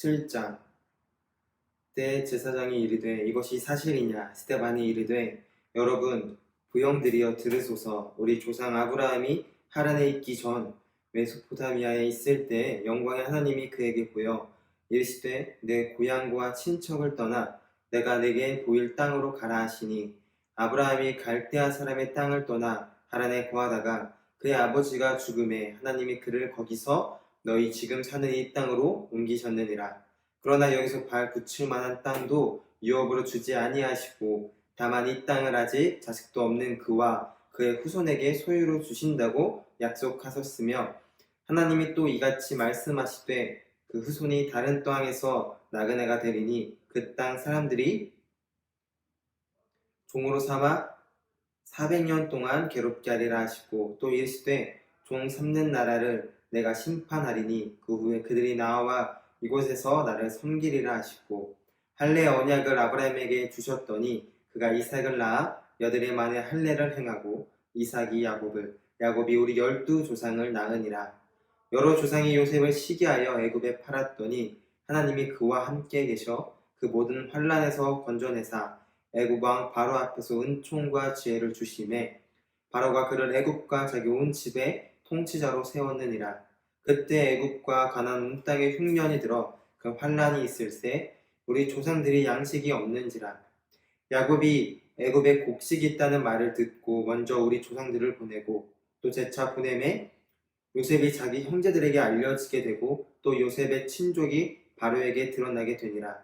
7장. 대제사장이 이르되 이것이 사실이냐? 스데반이 이르되 여러분 부형들이여 들으소서. 우리 조상 아브라함이 하란에 있기 전 메소포타미아에 있을 때 영광의 하나님이 그에게 보여 이르시되 내 고향과 친척을 떠나 내가 내게 보일 땅으로 가라 하시니 아브라함이 갈대아 사람의 땅을 떠나 하란에 거하다가 그의 아버지가 죽음에 하나님이 그를 거기서 너희 지금 사는 이 땅으로 옮기셨느니라. 그러나 여기서 발 붙일 만한 땅도 유업으로 주지 아니하시고 다만 이 땅을 아직 자식도 없는 그와 그의 후손에게 소유로 주신다고 약속하셨으며 하나님이 또 이같이 말씀하시되 그 후손이 다른 땅에서 나그네가 되리니 그 땅 사람들이 종으로 삼아 400년 동안 괴롭게 하리라 하시고 또 이르시되 종 삼는 나라를 내가 심판하리니 그 후에 그들이 나와 이곳에서 나를 섬기리라 하시고 할례 언약을 아브라함에게 주셨더니 그가 이삭을 낳아 여드레 만에 할례를 행하고 이삭이 야곱을 야곱이 우리 12조상을 낳으니라. 여러 조상이 요셉을 시기하여 애굽에 팔았더니 하나님이 그와 함께 계셔 그 모든 환난에서 건져내사 애굽 왕 바로 앞에서 은총과 지혜를 주심에 바로가 그를 애굽과 자기 온 집의 통치자로 세웠느니라. 그때 애굽과 가나안 온 땅에 흉년이 들어 그 환난이 있을새 우리 조상들이 양식이 없는지라. 야곱이 애굽에 곡식이 있다는 말을 듣고 먼저 우리 조상들을 보내고 또 재차 보내매 요셉이 자기 형제들에게 알려지게 되고 또 요셉의 친족이 바로에게 드러나게 되니라.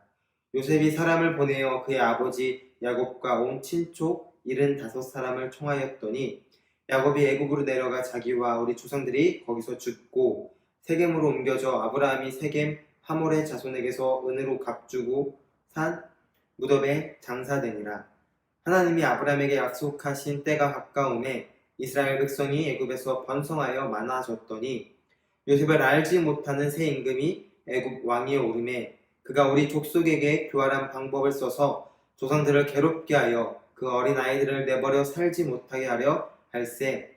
요셉이 사람을 보내어 그의 아버지 야곱과 온 친족 75사람을 청하였더니 야곱이 애굽으로 내려가 자기와 우리 조상들이 거기서 죽고 세겜으로 옮겨져 아브라함이 세겜 하몰의 자손에게서 은으로 값주고 산 무덤에 장사되니라. 하나님이 아브라함에게 약속하신 때가 가까움에 이스라엘 백성이 애굽에서 번성하여 많아졌더니 요셉을 알지 못하는 새 임금이 애굽 왕위에 오르매 그가 우리 족속에게 교활한 방법을 써서 조상들을 괴롭게 하여 그 어린 아이들을 내버려 살지 못하게 하려 할세.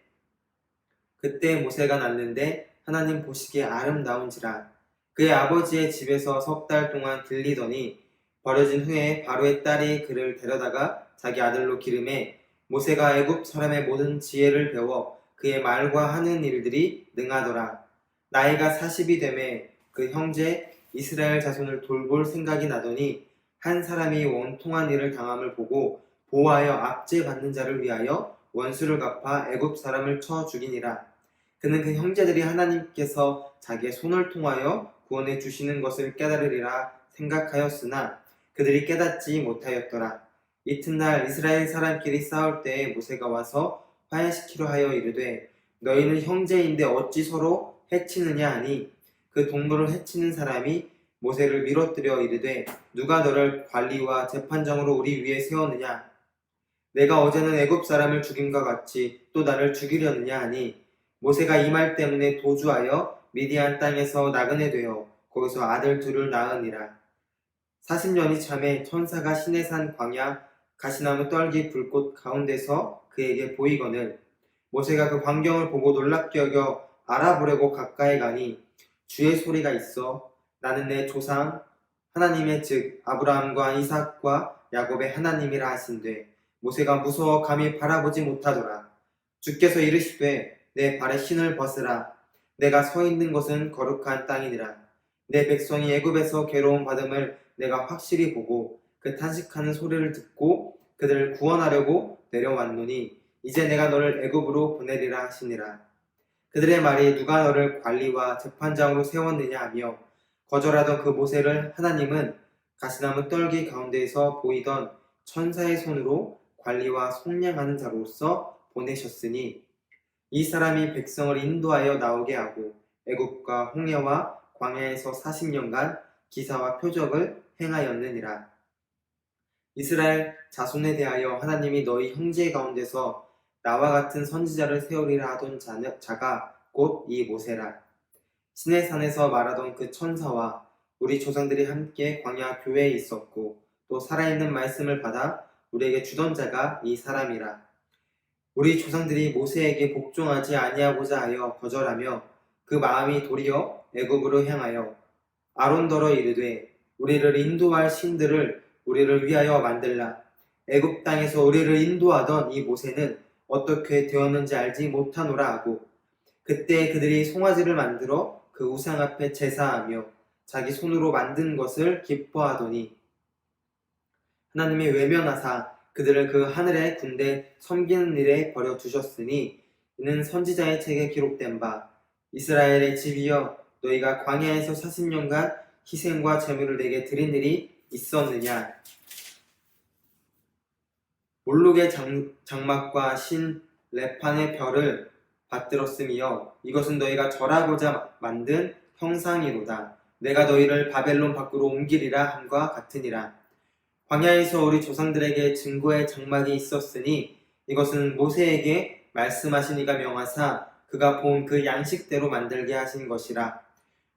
그때 모세가 낳는데 하나님 보시기에 아름다운지라. 그의 아버지의 집에서 석 달 동안 들리더니 버려진 후에 바로의 딸이 그를 데려다가 자기 아들로 기르매 모세가 애굽 사람의 모든 지혜를 배워 그의 말과 하는 일들이 능하더라. 나이가 40이 되매 그 형제 이스라엘 자손을 돌볼 생각이 나더니 한 사람이 원통한 일을 당함을 보고 보호하여 압제받는 자를 위하여 원수를 갚아 애굽 사람을 쳐 죽이니라. 그는 그 형제들이 하나님께서 자기의 손을 통하여 구원해 주시는 것을 깨달으리라 생각하였으나 그들이 깨닫지 못하였더라. 이튿날 이스라엘 사람끼리 싸울 때에 모세가 와서 화해시키려 하여 이르되 너희는 형제인데 어찌 서로 해치느냐 하니 그 동물을 해치는 사람이 모세를 밀어뜨려 이르되 누가 너를 관리와 재판장으로 우리 위에 세웠느냐? 내가 어제는 애굽 사람을 죽임과 같이 또 나를 죽이려느냐 하니 모세가 이 말 때문에 도주하여 미디안 땅에서 나그네 되어 거기서 아들 둘을 낳으니라. 40년이 참에 천사가 시내산 광야 가시나무 떨기 불꽃 가운데서 그에게 보이거늘 모세가 그 광경을 보고 놀랍게 여겨 알아보려고 가까이 가니 주의 소리가 있어 나는 내 조상 하나님의 즉 아브라함과 이삭과 야곱의 하나님이라 하신대 모세가 무서워 감히 바라보지 못하더라. 주께서 이르시되 내 발에 신을 벗으라. 내가 서 있는 곳은 거룩한 땅이니라. 내 백성이 애굽에서 괴로움 받음을 내가 확실히 보고 그 탄식하는 소리를 듣고 그들을 구원하려고 내려왔노니 이제 내가 너를 애굽으로 보내리라 하시니라. 그들의 말이 누가 너를 관리와 재판장으로 세웠느냐 하며 거절하던 그 모세를 하나님은 가시나무 떨기 가운데에서 보이던 천사의 손으로 관리와 속량하는 자로서 보내셨으니 이 사람이 백성을 인도하여 나오게 하고 애굽과 홍해와 광야에서 40년간 기사와 표적을 행하였느니라. 이스라엘 자손에 대하여 하나님이 너희 형제 가운데서 나와 같은 선지자를 세우리라 하던 자가 곧 이 모세라. 시내산에서 말하던 그 천사와 우리 조상들이 함께 광야 교회에 있었고 또 살아있는 말씀을 받아 우리에게 주던 자가 이 사람이라. 우리 조상들이 모세에게 복종하지 아니하고자 하여 거절하며 그 마음이 도리어 애굽으로 향하여 아론더러 이르되 우리를 인도할 신들을 우리를 위하여 만들라. 애굽 땅에서 우리를 인도하던 이 모세는 어떻게 되었는지 알지 못하노라 하고 그때 그들이 송아지를 만들어 그 우상 앞에 제사하며 자기 손으로 만든 것을 기뻐하더니 하나님이 외면하사 그들을 그 하늘의 군대 섬기는 일에 버려 두셨으니 이는 선지자의 책에 기록된 바 이스라엘의 집이여 너희가 광야에서 40년간 희생과 제물을 내게 드린 일이 있었느냐. 몰록의 장막과 신 레판의 별을 받들었으며 이것은 너희가 절하고자 만든 형상이로다. 내가 너희를 바벨론 밖으로 옮기리라 함과 같으니라. 광야에서 우리 조상들에게 증거의 장막이 있었으니 이것은 모세에게 말씀하신 이가 명하사 그가 본 그 양식대로 만들게 하신 것이라.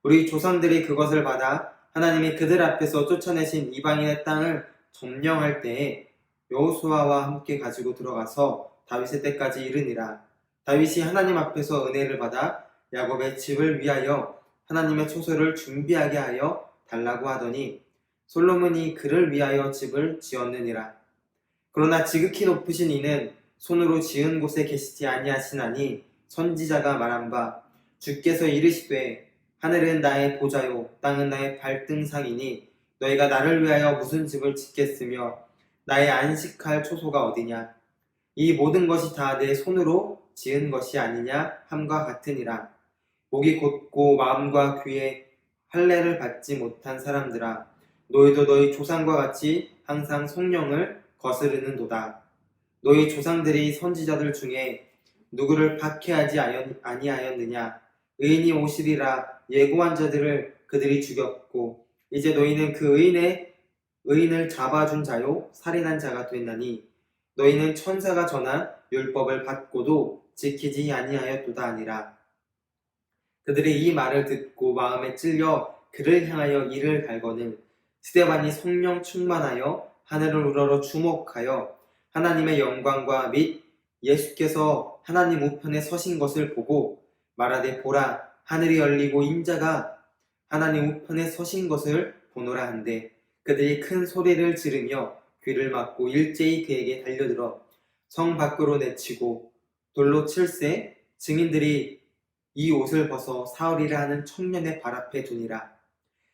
우리 조상들이 그것을 받아 하나님이 그들 앞에서 쫓아내신 이방인의 땅을 점령할 때에 여호수아와 함께 가지고 들어가서 다윗의 때까지 이르니라. 다윗이 하나님 앞에서 은혜를 받아 야곱의 집을 위하여 하나님의 초소를 준비하게 하여 달라고 하더니 솔로몬이 그를 위하여 집을 지었느니라. 그러나 지극히 높으신 이는 손으로 지은 곳에 계시지 아니하시나니 선지자가 말한 바 주께서 이르시되 하늘은 나의 보좌요 땅은 나의 발등상이니 너희가 나를 위하여 무슨 집을 짓겠으며 나의 안식할 초소가 어디냐. 이 모든 것이 다 내 손으로 지은 것이 아니냐 함과 같으니라. 목이 곧고 마음과 귀에 할례를 받지 못한 사람들아 너희도 너희 조상과 같이 항상 성령을 거스르는도다. 너희 조상들이 선지자들 중에 누구를 박해하지 아니하였느냐. 의인이 오시리라 예고한 자들을 그들이 죽였고 이제 너희는 그 의인을 잡아준 자요 살인한 자가 됐나니 너희는 천사가 전한 율법을 받고도 지키지 아니하였도다 하니라. 그들이 이 말을 듣고 마음에 찔려 그를 향하여 이를 갈거늘 스데반이 성령 충만하여 하늘을 우러러 주목하여 하나님의 영광과 및 예수께서 하나님 우편에 서신 것을 보고 말하되 보라 하늘이 열리고 인자가 하나님 우편에 서신 것을 보노라 한데 그들이 큰 소리를 지르며 귀를 막고 일제히 그에게 달려들어 성 밖으로 내치고 돌로 칠세 증인들이 이 옷을 벗어 사흘이라 하는 청년의 발 앞에 두니라.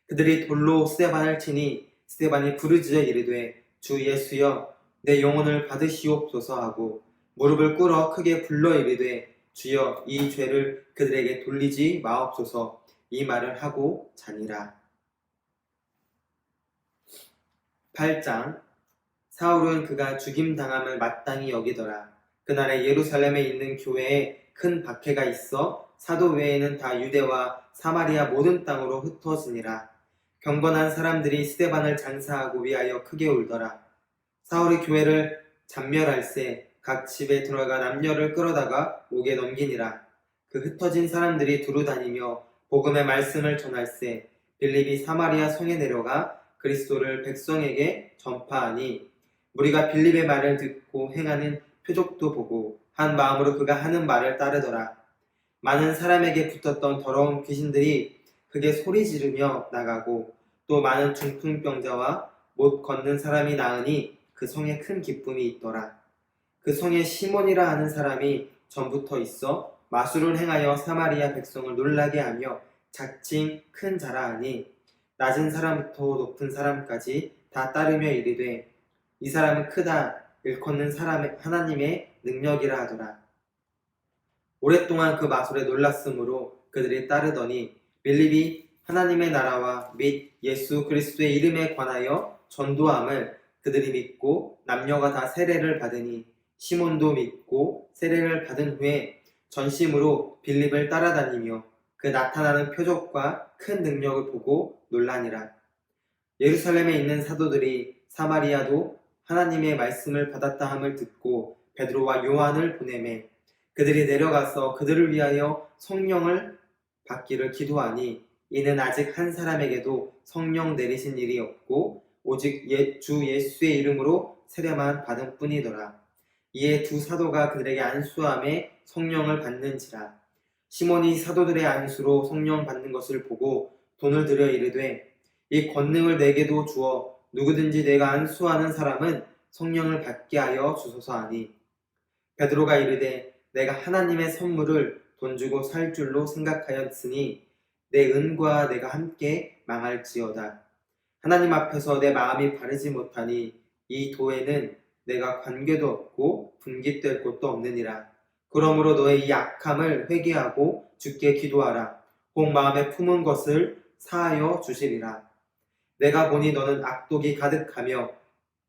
그들이 돌로 스데반을 치니 스데반이 부르짖어 이르되 주 예수여 내 영혼을 받으시옵소서 하고 무릎을 꿇어 크게 불러 이르되 주여 이 죄를 그들에게 돌리지 마옵소서 이 말을 하고 자니라. 8장 사울은 그가 죽임당함을 마땅히 여기더라. 그날에 예루살렘에 있는 교회에 큰 박해가 있어 사도 외에는 다 유대와 사마리아 모든 땅으로 흩어지니라. 경건한 사람들이 스데반을 장사하고 위하여 크게 울더라. 사울이 교회를 잔멸할세 각 집에 들어가 남녀를 끌어다가 옥에 넘기니라. 그 흩어진 사람들이 두루 다니며 복음의 말씀을 전할세 빌립이 사마리아 성에 내려가 그리스도를 백성에게 전파하니 무리가 빌립의 말을 듣고 행하는 표적도 보고 한 마음으로 그가 하는 말을 따르더라. 많은 사람에게 붙었던 더러운 귀신들이 크게 소리 지르며 나가고 또 많은 중풍병자와 못 걷는 사람이 나으니 그 성에 큰 기쁨이 있더라. 그 성에 시몬이라 하는 사람이 전부터 있어 마술을 행하여 사마리아 백성을 놀라게 하며 자칭 큰 자라하니 낮은 사람부터 높은 사람까지 다 따르며 이르되 이 사람은 크다 일컫는 사람의 하나님의 능력이라 하더라. 오랫동안 그 마술에 놀랐으므로 그들이 따르더니 빌립이 하나님의 나라와 및 예수 그리스도의 이름에 관하여 전도함을 그들이 믿고 남녀가 다 세례를 받으니 시몬도 믿고 세례를 받은 후에 전심으로 빌립을 따라다니며 그 나타나는 표적과 큰 능력을 보고 놀라니라. 예루살렘에 있는 사도들이 사마리아도 하나님의 말씀을 받았다 함을 듣고 베드로와 요한을 보내매 그들이 내려가서 그들을 위하여 성령을 받기를 기도하니 이는 아직 한 사람에게도 성령 내리신 일이 없고 오직 주 예수의 이름으로 세례만 받은 뿐이더라. 이에 두 사도가 그들에게 안수함에 성령을 받는지라. 시몬이 사도들의 안수로 성령 받는 것을 보고 돈을 들여 이르되 이 권능을 내게도 주어 누구든지 내가 안수하는 사람은 성령을 받게 하여 주소서 하니 베드로가 이르되 내가 하나님의 선물을 돈 주고 살 줄로 생각하였으니 내 은과 내가 함께 망할지어다. 하나님 앞에서 내 마음이 바르지 못하니 이 도에는 내가 관계도 없고 분깃될 곳도 없느니라. 그러므로 너의 이 악함을 회개하고 주께 기도하라. 혹 마음에 품은 것을 사하여 주시리라. 내가 보니 너는 악독이 가득하며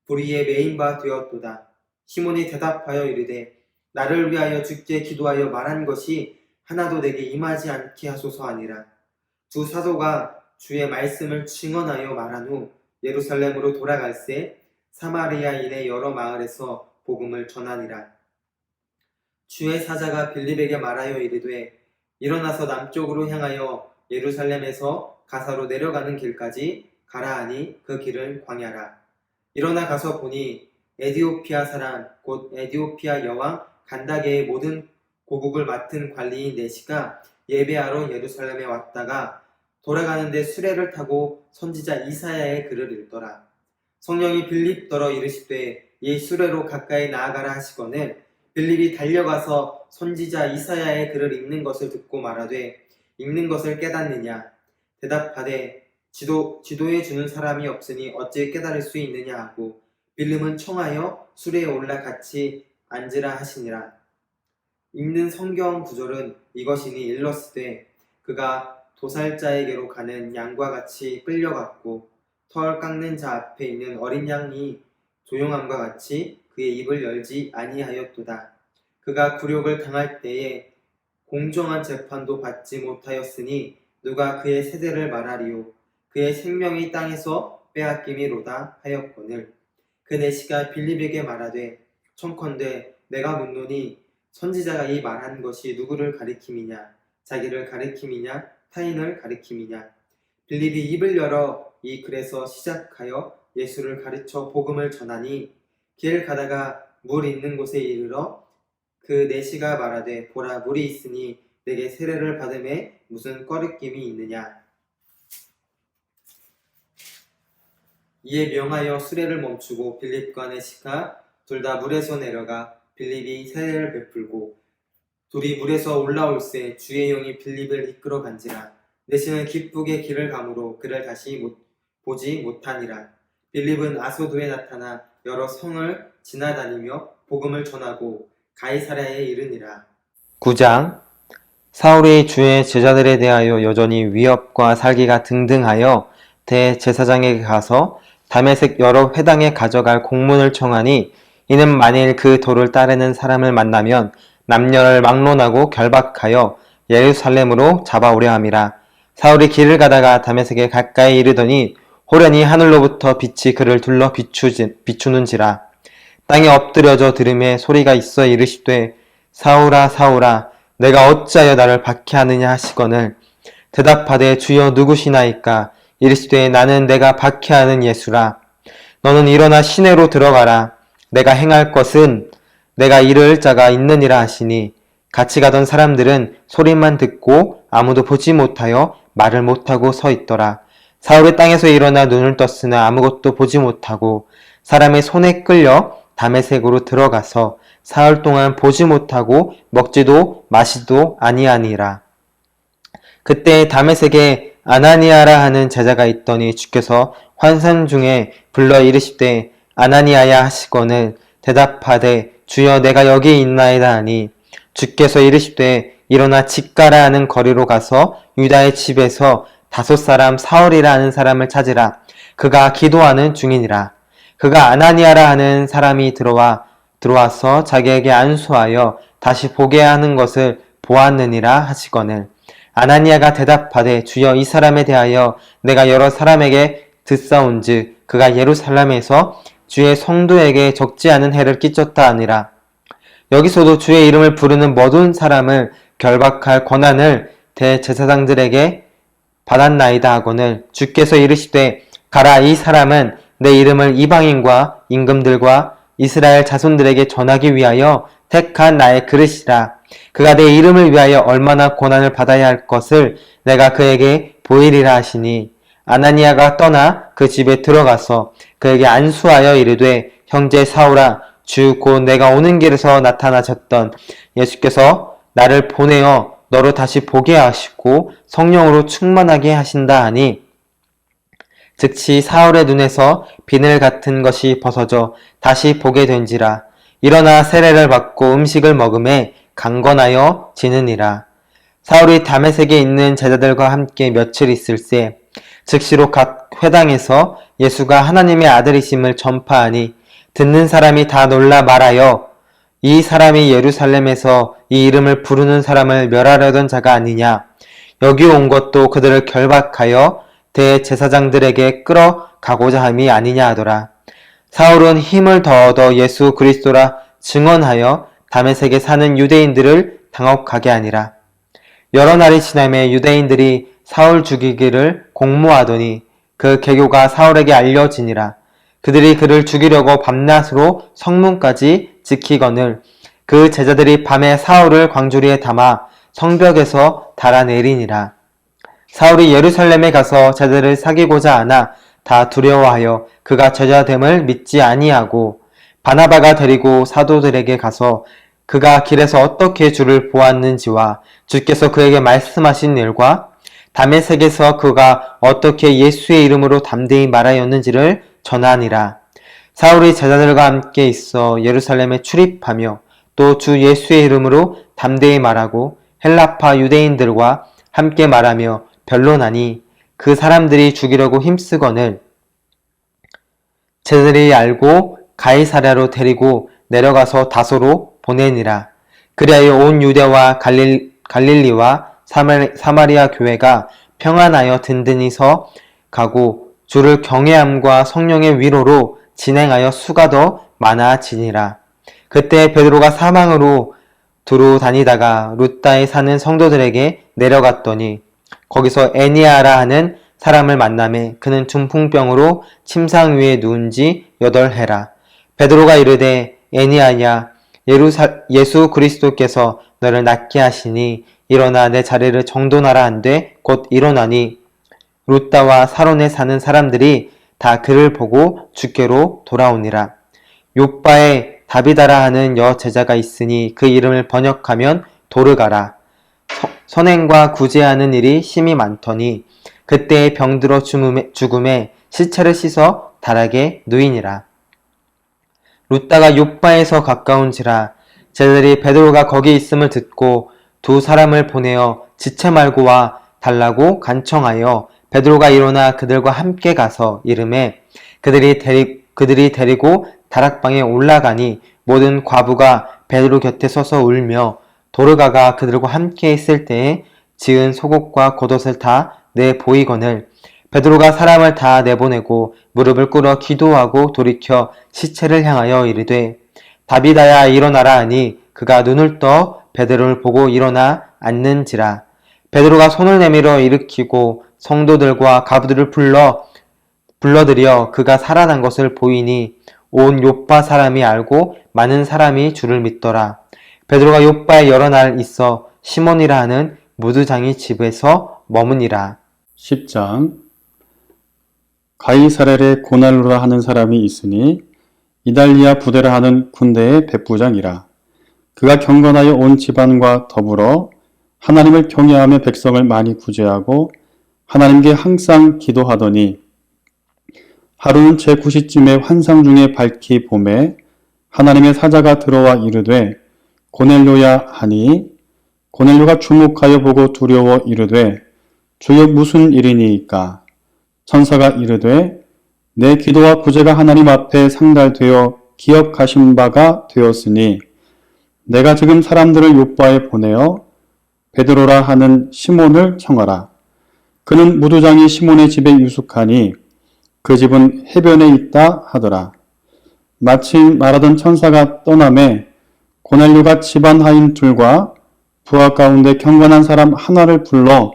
불의에 매인 바 되었도다. 시몬이 대답하여 이르되 나를 위하여 주께 기도하여 말한 것이 하나도 내게 임하지 않게 하소서 하니라. 두 사도가 주의 말씀을 증언하여 말한 후 예루살렘으로 돌아갈새 사마리아인의 여러 마을에서 복음을 전하니라. 주의 사자가 빌립에게 말하여 이르되 일어나서 남쪽으로 향하여 예루살렘에서 가사로 내려가는 길까지 가라 하니 그 길은 광야라. 일어나 가서 보니 에디오피아 사람 곧 에디오피아 여왕 간다게의 모든 고국을 맡은 관리인 네시가 예배하러 예루살렘에 왔다가 돌아가는데 수레를 타고 선지자 이사야의 글을 읽더라. 성령이 빌립더러 이르시되 이 수레로 가까이 나아가라 하시거늘 빌립이 달려가서 선지자 이사야의 글을 읽는 것을 듣고 말하되 읽는 것을 깨닫느냐 대답하되 지도해 주는 사람이 없으니 어찌 깨달을 수 있느냐 하고 빌립은 청하여 수레에 올라 같이 앉으라 하시니라. 읽는 성경 구절은 이것이니 일렀으되 그가 도살자에게로 가는 양과 같이 끌려갔고 털 깎는 자 앞에 있는 어린 양이 조용함과 같이 그의 입을 열지 아니하였도다. 그가 굴욕을 당할 때에 공정한 재판도 받지 못하였으니 누가 그의 세대를 말하리요. 그의 생명이 땅에서 빼앗김이로다 하였거늘 그 내시가 빌립에게 말하되 청컨대 내가 묻노니 선지자가 이 말한 것이 누구를 가리킴이냐 자기를 가리킴이냐 타인을 가리킴이냐 빌립이 입을 열어 이 글에서 시작하여 예수를 가르쳐 복음을 전하니 길 가다가 물 있는 곳에 이르러 그 내시가 말하되 보라 물이 있으니 내게 세례를 받음에 무슨 꺼리낌이 있느냐. 이에 명하여 수레를 멈추고 빌립과 내시가 둘 다 물에서 내려가 빌립이 세례를 베풀고 둘이 물에서 올라올새 주의 영이 빌립을 이끌어 간지라. 내시는 기쁘게 길을 가므로 그를 다시 보지 못하니라. 빌립은 아소도에 나타나 여러 성을 지나다니며 복음을 전하고 가이사랴에 이르니라. 9장 사울이 주의 제자들에 대하여 여전히 위협과 살기가 등등하여 대제사장에게 가서 다메섹 여러 회당에 가져갈 공문을 청하니 이는 만일 그 도를 따르는 사람을 만나면 남녀를 막론하고 결박하여 예루살렘으로 잡아오려 함이라. 사울이 길을 가다가 다메섹에 가까이 이르더니 호련히 하늘로부터 빛이 그를 둘러 비추는지라. 땅에 엎드려져 들음에 소리가 있어 이르시되 사울아 사울아 내가 어찌하여 나를 박해하느냐 하시거늘 대답하되 주여 누구시나이까 이르시되 나는 내가 박해하는 예수라. 너는 일어나 시내로 들어가라. 내가 행할 것은 내가 이를 자가 있느니라 하시니 같이 가던 사람들은 소리만 듣고 아무도 보지 못하여 말을 못하고 서 있더라. 사울이 땅에서 일어나 눈을 떴으나 아무것도 보지 못하고 사람의 손에 끌려 다메섹으로 들어가서 사흘 동안 보지 못하고 먹지도 마시도 아니하니라. 그때 다메섹에 아나니아라 하는 제자가 있더니 주께서 환상 중에 불러 이르시되 아나니아야 하시거늘 대답하되 주여 내가 여기 있나이다 하니 주께서 이르시되 일어나 집가라 하는 거리로 가서 유다의 집에서 5사람 사울이라 하는 사람을 찾으라. 그가 기도하는 중이니라. 그가 아나니아라 하는 사람이 들어와서 자기에게 안수하여 다시 보게 하는 것을 보았느니라 하시거늘 아나니아가 대답하되 주여 이 사람에 대하여 내가 여러 사람에게 듣사온즉 그가 예루살렘에서 주의 성도에게 적지 않은 해를 끼쳤다 하니라. 여기서도 주의 이름을 부르는 모든 사람을 결박할 권한을 대제사장들에게 받았나이다 하거늘 주께서 이르시되 가라 이 사람은 내 이름을 이방인과 임금들과 이스라엘 자손들에게 전하기 위하여 택한 나의 그릇이라. 그가 내 이름을 위하여 얼마나 고난을 받아야 할 것을 내가 그에게 보이리라 하시니 아나니아가 떠나 그 집에 들어가서 그에게 안수하여 이르되 형제 사울아 주 곧 내가 오는 길에서 나타나셨던 예수께서 나를 보내어 너로 다시 보게 하시고 성령으로 충만하게 하신다 하니 즉시 사울의 눈에서 비늘 같은 것이 벗어져 다시 보게 된지라. 일어나 세례를 받고 음식을 먹음에 강건하여 지느니라. 사울이 다메섹에 있는 제자들과 함께 며칠 있을새 즉시로 각 회당에서 예수가 하나님의 아들이심을 전파하니 듣는 사람이 다 놀라 말하여 이 사람이 예루살렘에서 이 이름을 부르는 사람을 멸하려던 자가 아니냐. 여기 온 것도 그들을 결박하여 대제사장들에게 끌어가고자 함이 아니냐 하더라. 사울은 힘을 더 얻어 예수 그리스도라 증언하여 다메섹에 사는 유대인들을 당혹하게 하니라. 여러 날이 지나매 유대인들이 사울 죽이기를 공모하더니 그 계교가 사울에게 알려지니라. 그들이 그를 죽이려고 밤낮으로 성문까지 지키거늘 그 제자들이 밤에 사울을 광주리에 담아 성벽에서 달아내리니라. 사울이 예루살렘에 가서 제자들을 사귀고자 하나 다 두려워하여 그가 제자됨을 믿지 아니하고 바나바가 데리고 사도들에게 가서 그가 길에서 어떻게 주를 보았는지와 주께서 그에게 말씀하신 일과 다메섹에서 그가 어떻게 예수의 이름으로 담대히 말하였는지를 전하니라. 사울이 제자들과 함께 있어 예루살렘에 출입하며 또 주 예수의 이름으로 담대히 말하고 헬라파 유대인들과 함께 말하며 변론하니 그 사람들이 죽이려고 힘쓰거늘 제자들이 알고 가이사랴로 데리고 내려가서 다소로 보내니라. 그리하여 온 유대와 갈릴리와 사마리아 교회가 평안하여 든든히 서 가고 주를 경외함과 성령의 위로로 진행하여 수가 더 많아지니라. 그때 베드로가 사방으로 두루 다니다가 루다에 사는 성도들에게 내려갔더니 거기서 애니아라 하는 사람을 만나매 그는 중풍병으로 침상 위에 누운 지 8해라. 베드로가 이르되 애니아야 예수 그리스도께서 너를 낫게 하시니 일어나 내 자리를 정돈하라 한데 곧 일어나니 루다와 사론에 사는 사람들이 다 그를 보고 주께로 돌아오니라. 요바에 다비다라 하는 여제자가 있으니 그 이름을 번역하면 도르가라. 선행과 구제하는 일이 심히 많더니 그때에 병들어 죽음에 시체를 씻어 다락에 누이니라. 루다가 요바에서 가까운지라. 제자들이 베드로가 거기 있음을 듣고 두 사람을 보내어 지체 말고 와 달라고 간청하여 베드로가 일어나 그들과 함께 가서 이르매 그들이 데리고 다락방에 올라가니 모든 과부가 베드로 곁에 서서 울며 도르가가 그들과 함께 있을 때에 지은 속옷과 겉옷을 다 내보이거늘 베드로가 사람을 다 내보내고 무릎을 꿇어 기도하고 돌이켜 시체를 향하여 이르되 다비다야 일어나라 하니 그가 눈을 떠 베드로를 보고 일어나 앉는지라. 베드로가 손을 내밀어 일으키고 성도들과 가부들을 불러들여 그가 살아난 것을 보이니 온 요빠 사람이 알고 많은 사람이 주를 믿더라. 베드로가 요빠에 여러 날 있어 시몬이라 하는 무두장이 집에서 머무니라. 10장 가이사랴에 고넬료라 하는 사람이 있으니 이달리아 부대라 하는 군대의 백부장이라. 그가 경건하여 온 집안과 더불어 하나님을 경외하며 백성을 많이 구제하고 하나님께 항상 기도하더니 하루는 제9시쯤에 환상 중에 밝히 봄에 하나님의 사자가 들어와 이르되 고넬료야 하니 고넬료가 주목하여 보고 두려워 이르되 주여 무슨 일이니이까. 천사가 이르되 내 기도와 구제가 하나님 앞에 상달되어 기억하신 바가 되었으니 내가 지금 사람들을 요빠에 보내어 베드로라 하는 시몬을 청하라. 그는 무두장이 시몬의 집에 유숙하니 그 집은 해변에 있다 하더라. 마침 말하던 천사가 떠나매 고넬료가 집안 하인 둘과 부하 가운데 경건한 사람 하나를 불러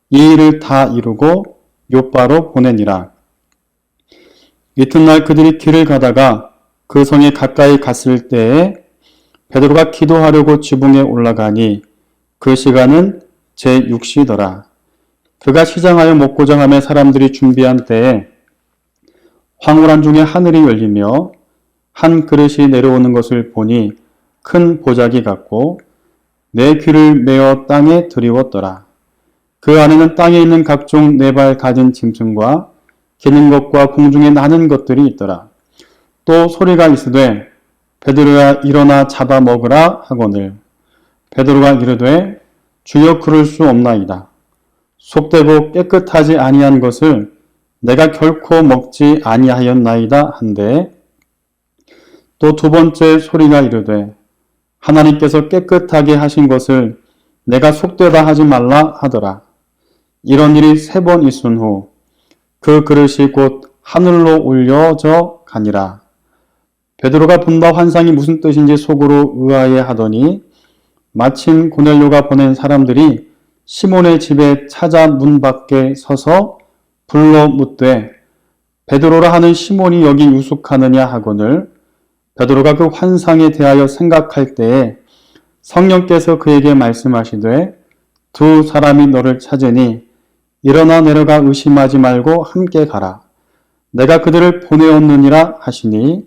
이 일을 다 이루고 요빠로 보내니라. 이튿날 그들이 길을 가다가 그 성에 가까이 갔을 때에 베드로가 기도하려고 지붕에 올라가니 그 시간은 제6시더라. 그가 시장하여 먹고자 하며 사람들이 준비한 때에 황홀한 중에 하늘이 열리며 한 그릇이 내려오는 것을 보니 큰 보자기 같고 내 귀를 메어 땅에 들이웠더라. 그 안에는 땅에 있는 각종 네 발 가진 짐승과 기는 것과 공중에 나는 것들이 있더라. 또 소리가 있으되 베드로야 일어나 잡아 먹으라 하거늘 베드로가 이르되 주여 그럴 수 없나이다. 속되고 깨끗하지 아니한 것을 내가 결코 먹지 아니하였나이다 한데 또 두 번째 소리가 이르되 하나님께서 깨끗하게 하신 것을 내가 속되다 하지 말라 하더라. 이런 일이 3번 있은 후 그 그릇이 곧 하늘로 올려져 가니라. 베드로가 본 바 환상이 무슨 뜻인지 속으로 의아해 하더니 마침 고넬료가 보낸 사람들이 시몬의 집에 찾아 문 밖에 서서 불러 묻되 베드로라 하는 시몬이 여기 유숙하느냐 하거늘 베드로가 그 환상에 대하여 생각할 때에 성령께서 그에게 말씀하시되 두 사람이 너를 찾으니 일어나 내려가 의심하지 말고 함께 가라. 내가 그들을 보내었느니라 하시니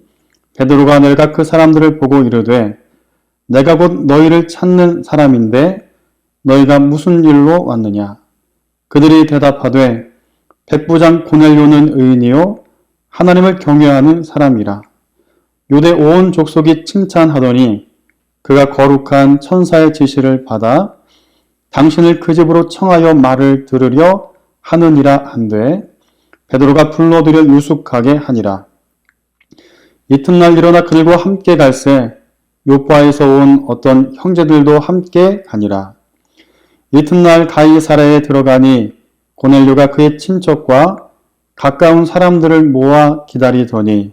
베드로가 내려가 그 사람들을 보고 이르되 내가 곧 너희를 찾는 사람인데 너희가 무슨 일로 왔느냐? 그들이 대답하되 백부장 고넬료는 의인이요 하나님을 경외하는 사람이라. 유대 온 족속이 칭찬하더니 그가 거룩한 천사의 지시를 받아 당신을 그 집으로 청하여 말을 들으려 하느니라 한되 베드로가 불러들여 유숙하게 하니라. 이튿날 일어나 그들과 함께 갈새 요파에서 온 어떤 형제들도 함께 가니라. 이튿날 가이사랴에 들어가니 고넬료가 그의 친척과 가까운 사람들을 모아 기다리더니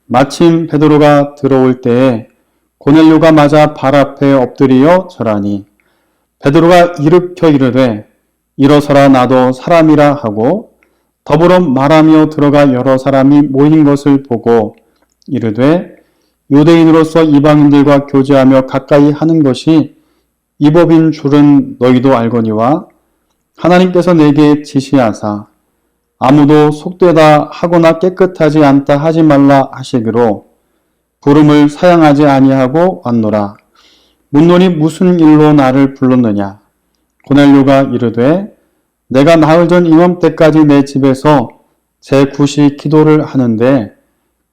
마침 베드로가 들어올 때에 고넬료가 맞아 발 앞에 엎드리어 절하니 베드로가 일으켜 이르되 일어서라 나도 사람이라 하고 더불어 말하며 들어가 여러 사람이 모인 것을 보고 이르되 유대인으로서 이방인들과 교제하며 가까이 하는 것이 이 법인 줄은 너희도 알거니와 하나님께서 내게 지시하사 아무도 속되다 하거나 깨끗하지 않다 하지 말라 하시기로 부름을 사양하지 아니하고 왔노라. 묻노니 무슨 일로 나를 불렀느냐? 고넬료가 이르되 내가 나흘 전 이맘때까지 내 집에서 제 굿이 기도를 하는데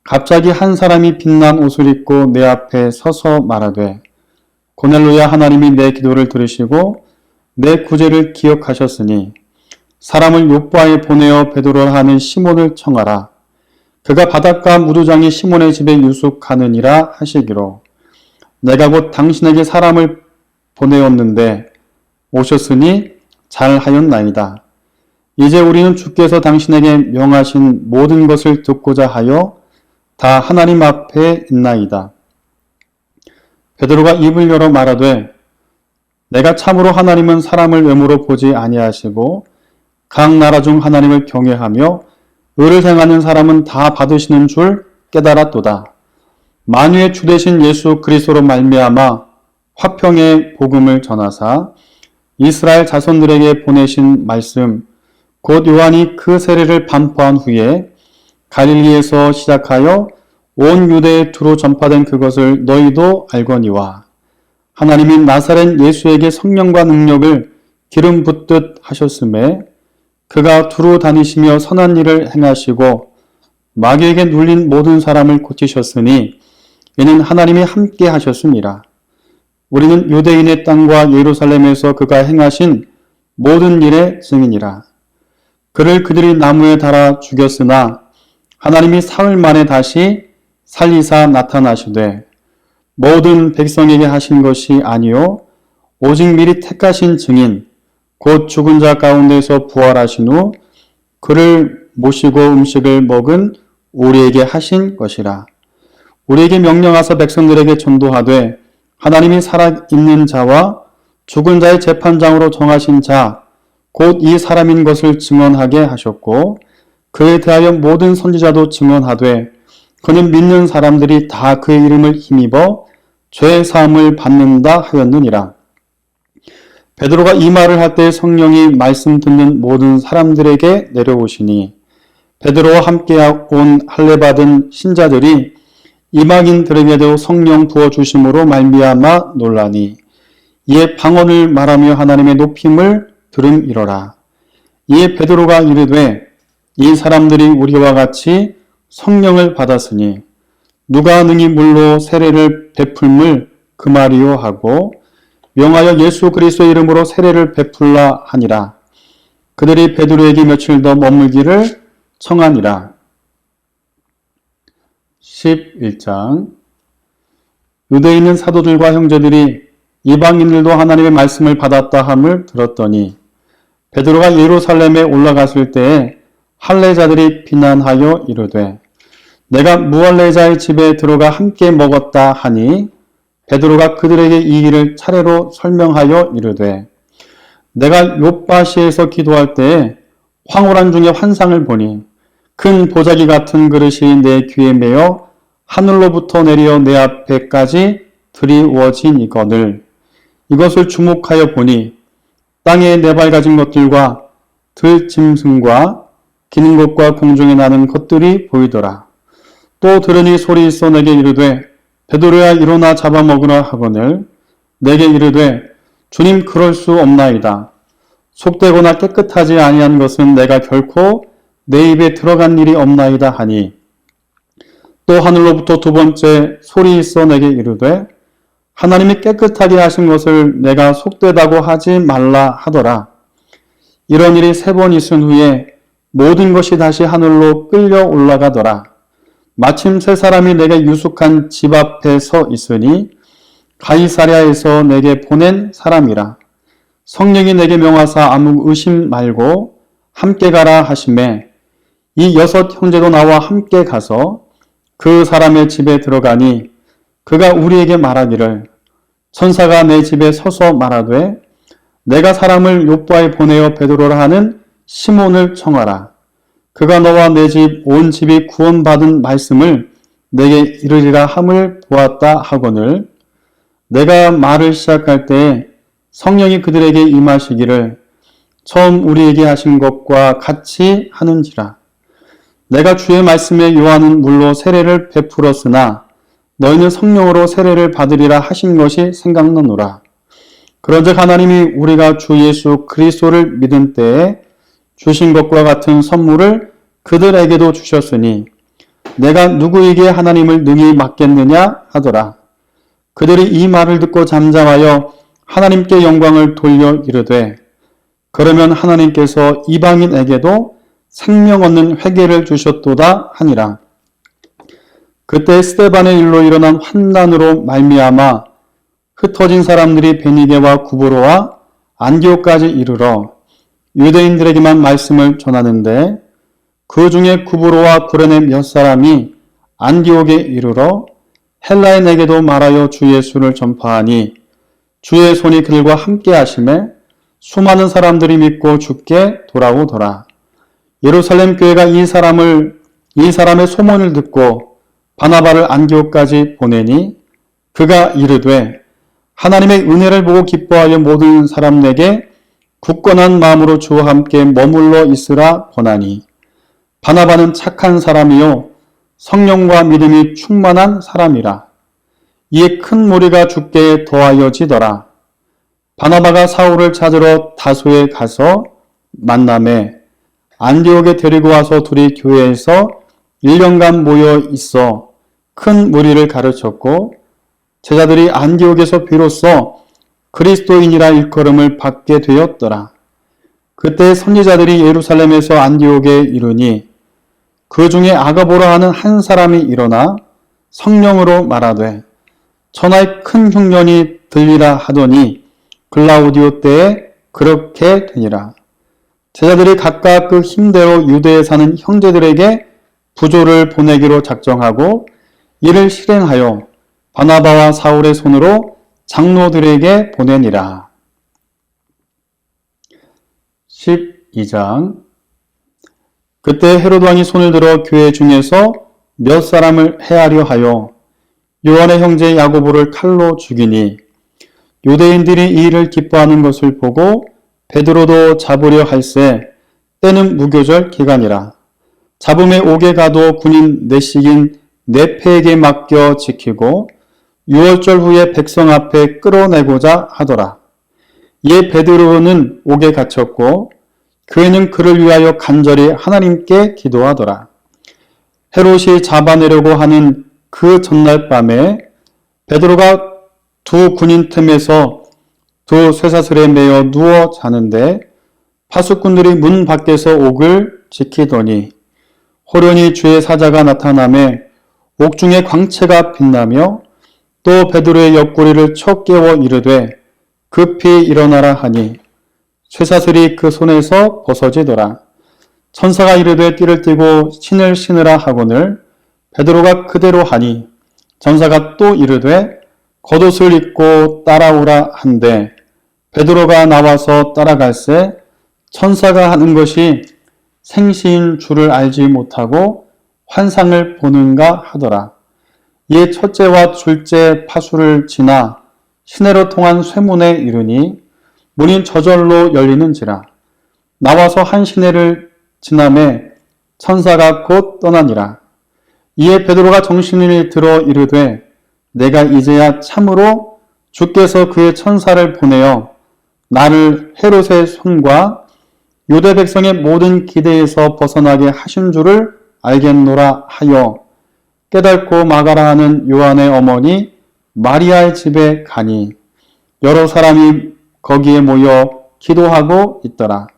갑자기 한 사람이 빛난 옷을 입고 내 앞에 서서 말하되 고넬료야 하나님이 내 기도를 들으시고 내 구제를 기억하셨으니 사람을 요빠에 보내어 베드로라 하는 시몬을 청하라. 그가 바닷가 무두장이 시몬의 집에 유숙하느니라 하시기로 내가 곧 당신에게 사람을 보내었는데 오셨으니 잘하였나이다. 이제 우리는 주께서 당신에게 명하신 모든 것을 듣고자 하여 다 하나님 앞에 있나이다. 베드로가 입을 열어 말하되 내가 참으로 하나님은 사람을 외모로 보지 아니하시고 각 나라 중 하나님을 경외하며 의를 행하는 사람은 다 받으시는 줄 깨달았도다. 만유의 주 되신 예수 그리스도로 말미암아 화평의 복음을 전하사 이스라엘 자손들에게 보내신 말씀 곧 요한이 그 세례를 반포한 후에 갈릴리에서 시작하여 온 유대에 두루 전파된 그것을 너희도 알거니와 하나님이 나사렛 예수에게 성령과 능력을 기름 붓듯 하셨음에 그가 두루 다니시며 선한 일을 행하시고 마귀에게 눌린 모든 사람을 고치셨으니 이는 하나님이 함께 하셨습니다. 우리는 유대인의 땅과 예루살렘에서 그가 행하신 모든 일의 증인이라. 그를 그들이 나무에 달아 죽였으나 하나님이 사흘 만에 다시 살리사 나타나시되 모든 백성에게 하신 것이 아니요 오직 미리 택하신 증인 곧 죽은 자 가운데서 부활하신 후 그를 모시고 음식을 먹은 우리에게 하신 것이라. 우리에게 명령하사 백성들에게 전도하되 하나님이 살아있는 자와 죽은 자의 재판장으로 정하신 자 곧 이 사람인 것을 증언하게 하셨고 그에 대하여 모든 선지자도 증언하되 그는 믿는 사람들이 다 그의 이름을 힘입어 죄 사함을 받는다 하였느니라. 베드로가 이 말을 할 때 성령이 말씀 듣는 모든 사람들에게 내려오시니 베드로와 함께 온 할례받은 신자들이 이방인들에게도 성령 부어주심으로 말미암아 놀라니 이에 방언을 말하며 하나님의 높임을 들음이러라. 이에 베드로가 이르되 이 사람들이 우리와 같이 성령을 받았으니 누가 능히 물로 세례를 베풀물 그 말이요 하고 명하여 예수 그리스도의 이름으로 세례를 베풀라 하니라. 그들이 베드로에게 며칠 더 머물기를 청하니라. 11장 유대에 있는 사도들과 형제들이 이방인들도 하나님의 말씀을 받았다 함을 들었더니 베드로가 예루살렘에 올라갔을 때에 할례자들이 비난하여 이르되 내가 무할례자의 집에 들어가 함께 먹었다 하니 베드로가 그들에게 이 일을 차례로 설명하여 이르되 내가 요빠시에서 기도할 때에 황홀한 중에 환상을 보니 큰 보자기 같은 그릇이 내 귀에 매어 하늘로부터 내려 내 앞에까지 드리워지니거늘 이것을 주목하여 보니 땅에 네발가진 것들과 들짐승과 기는 것과 공중에 나는 것들이 보이더라. 또 들으니 소리 있어 내게 이르되 베드로야 일어나 잡아먹으라 하거늘 내게 이르되 주님 그럴 수 없나이다. 속되거나 깨끗하지 아니한 것은 내가 결코 내 입에 들어간 일이 없나이다 하니 또 하늘로부터 두 번째 소리 있어 내게 이르되 하나님이 깨끗하게 하신 것을 내가 속되다고 하지 말라 하더라. 이런 일이 3번 있은 후에 모든 것이 다시 하늘로 끌려 올라가더라. 마침 3사람이 내게 유숙한 집 앞에 서 있으니 가이사랴에서 내게 보낸 사람이라. 성령이 내게 명하사 아무 의심 말고 함께 가라 하시매 이 6 형제도 나와 함께 가서 그 사람의 집에 들어가니 그가 우리에게 말하기를 천사가 내 집에 서서 말하되 내가 사람을 요빠에 보내어 베드로라 하는 시몬을 청하라. 그가 너와 내 집 온 집이 구원받은 말씀을 내게 이르리라 함을 보았다 하거늘 내가 말을 시작할 때에 성령이 그들에게 임하시기를 처음 우리에게 하신 것과 같이 하는지라. 내가 주의 말씀에 요한은 물로 세례를 베풀었으나 너희는 성령으로 세례를 받으리라 하신 것이 생각나노라. 그런즉 하나님이 우리가 주 예수 그리스도를 믿은 때에 주신 것과 같은 선물을 그들에게도 주셨으니 내가 누구에게 하나님을 능히 맡겠느냐 하더라. 그들이 이 말을 듣고 잠잠하여 하나님께 영광을 돌려 이르되 그러면 하나님께서 이방인에게도 생명 얻는 회개를 주셨도다 하니라. 그때 스데반의 일로 일어난 환난으로 말미암아 흩어진 사람들이 베니게와 구브로와 안디옥까지 이르러 유대인들에게만 말씀을 전하는데 그 중에 구브로와 구레네 몇 사람이 안디옥에 이르러 헬라인에게도 말하여 주 예수를 전파하니 주의 손이 그들과 함께 하심에 수많은 사람들이 믿고 주께 돌아오더라. 예루살렘 교회가 이 사람의 소문을 듣고 바나바를 안디옥까지 보내니 그가 이르되 하나님의 은혜를 보고 기뻐하여 모든 사람에게 굳건한 마음으로 주와 함께 머물러 있으라 권하니 바나바는 착한 사람이요 성령과 믿음이 충만한 사람이라. 이에 큰 무리가 주께 더하여지더라. 바나바가 사울을 찾으러 다소에 가서 만남에 안디옥에 데리고 와서 둘이 교회에서 1년간 모여 있어 큰 무리를 가르쳤고 제자들이 안디옥에서 비로소 그리스도인이라 일컬음을 받게 되었더라. 그때 선지자들이 예루살렘에서 안디옥에 이르니 그 중에 아가보라 하는 한 사람이 일어나 성령으로 말하되 천하의 큰 흉년이 들리라 하더니 글라우디오 때에 그렇게 되니라. 제자들이 각각 그 힘대로 유대에 사는 형제들에게 부조를 보내기로 작정하고 이를 실행하여 바나바와 사울의 손으로 장로들에게 보내니라. 12장 그때 헤롯 왕이 손을 들어 교회 중에서 몇 사람을 해하려 하여 요한의 형제 야고보를 칼로 죽이니 유대인들이 이 일을 기뻐하는 것을 보고 베드로도 잡으려 할세 때는 무교절 기간이라. 잡음에 옥에 가도 군인 내식인 네페에게 맡겨 지키고 6월절 후에 백성 앞에 끌어내고자 하더라. 이에 베드로는 옥에 갇혔고 그애는 그를 위하여 간절히 하나님께 기도하더라. 헤롯이 잡아내려고 하는 그 전날 밤에 베드로가 두 군인 틈에서 두 쇠사슬에 매여 누워 자는데 파수꾼들이 문 밖에서 옥을 지키더니 호련히 주의 사자가 나타나매 옥중에 광채가 빛나며 또 베드로의 옆구리를 쳐 깨워 이르되 급히 일어나라 하니 쇠사슬이 그 손에서 벗어지더라. 천사가 이르되 띠를 띠고 신을 신으라 하거늘 베드로가 그대로 하니 천사가 또 이르되 겉옷을 입고 따라오라 한데 베드로가 나와서 따라갈새 천사가 하는 것이 생시인 줄을 알지 못하고 환상을 보는가 하더라. 이에 첫째와 둘째 파수를 지나 시내로 통한 쇠문에 이르니 문이 저절로 열리는지라. 나와서 한 시내를 지나매 천사가 곧 떠나니라. 이에 베드로가 정신을 들어 이르되 내가 이제야 참으로 주께서 그의 천사를 보내어 나를 헤롯의 손과 유대 백성의 모든 기대에서 벗어나게 하신 줄을 알겠노라 하여 깨닫고 마가라 하는 요한의 어머니 마리아의 집에 가니 여러 사람이 거기에 모여 기도하고 있더라.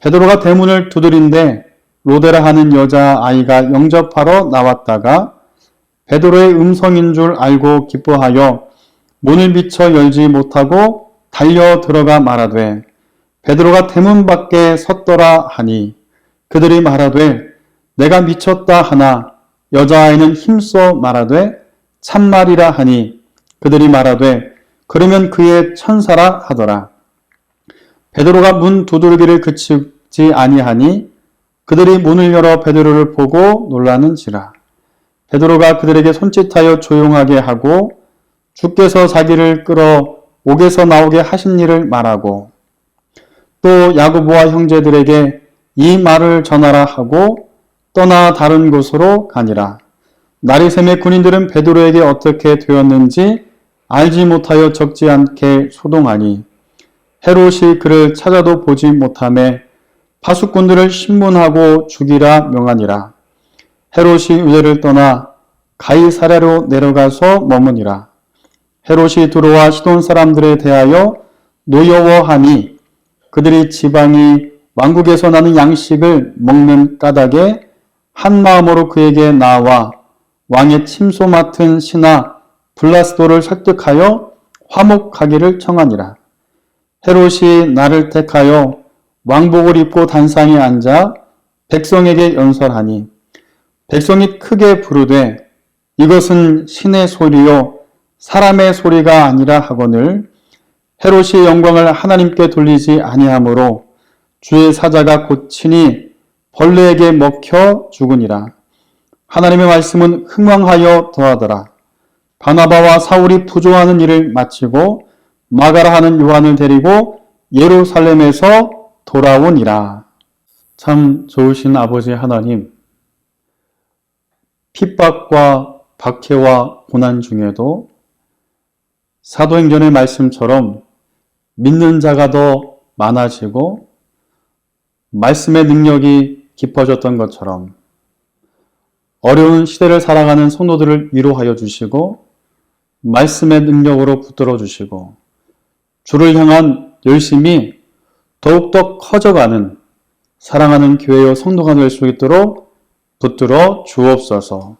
베드로가 대문을 두드린데 로데라 하는 여자아이가 영접하러 나왔다가 베드로의 음성인 줄 알고 기뻐하여 문을 비쳐 열지 못하고 달려 들어가 말하되 베드로가 대문 밖에 섰더라 하니 그들이 말하되 내가 미쳤다 하나 여자아이는 힘써 말하되 참말이라 하니 그들이 말하되 그러면 그의 천사라 하더라. 베드로가 문 두드리기를 그치지 아니하니 그들이 문을 열어 베드로를 보고 놀라는지라. 베드로가 그들에게 손짓하여 조용하게 하고 주께서 자기를 끌어 옥에서 나오게 하신 일을 말하고 또 야고보와 형제들에게 이 말을 전하라 하고 떠나 다른 곳으로 가니라. 나리샘의 군인들은 베드로에게 어떻게 되었는지 알지 못하여 적지 않게 소동하니 헤롯이 그를 찾아도 보지 못하매 파수꾼들을 신문하고 죽이라 명하니라. 헤롯이 유대를 떠나 가이사랴로 내려가서 머무니라. 헤롯이 들어와 시돈 사람들에 대하여 노여워하니 그들이 지방이 왕국에서 나는 양식을 먹는 까닭에 한 마음으로 그에게 나와 왕의 침소 맡은 신하 블라스도를 설득하여 화목하기를 청하니라. 헤롯이 나를 택하여 왕복을 입고 단상에 앉아 백성에게 연설하니 백성이 크게 부르되 이것은 신의 소리요 사람의 소리가 아니라 하거늘 헤롯이 영광을 하나님께 돌리지 아니하므로 주의 사자가 고치니 벌레에게 먹혀 죽으니라. 하나님의 말씀은 흥왕하여 더하더라. 바나바와 사울이 부조하는 일을 마치고 마가라 하는 요한을 데리고 예루살렘에서 돌아오니라. 참 좋으신 아버지 하나님, 핍박과 박해와 고난 중에도 사도행전의 말씀처럼 믿는 자가 더 많아지고 말씀의 능력이 깊어졌던 것처럼 어려운 시대를 살아가는 성도들을 위로하여 주시고 말씀의 능력으로 붙들어 주시고 주를 향한 열심이 더욱더 커져가는 사랑하는 교회요 성도가 될 수 있도록 붙들어 주옵소서.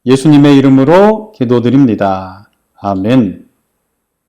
예수님의 이름으로 기도드립니다. 아멘.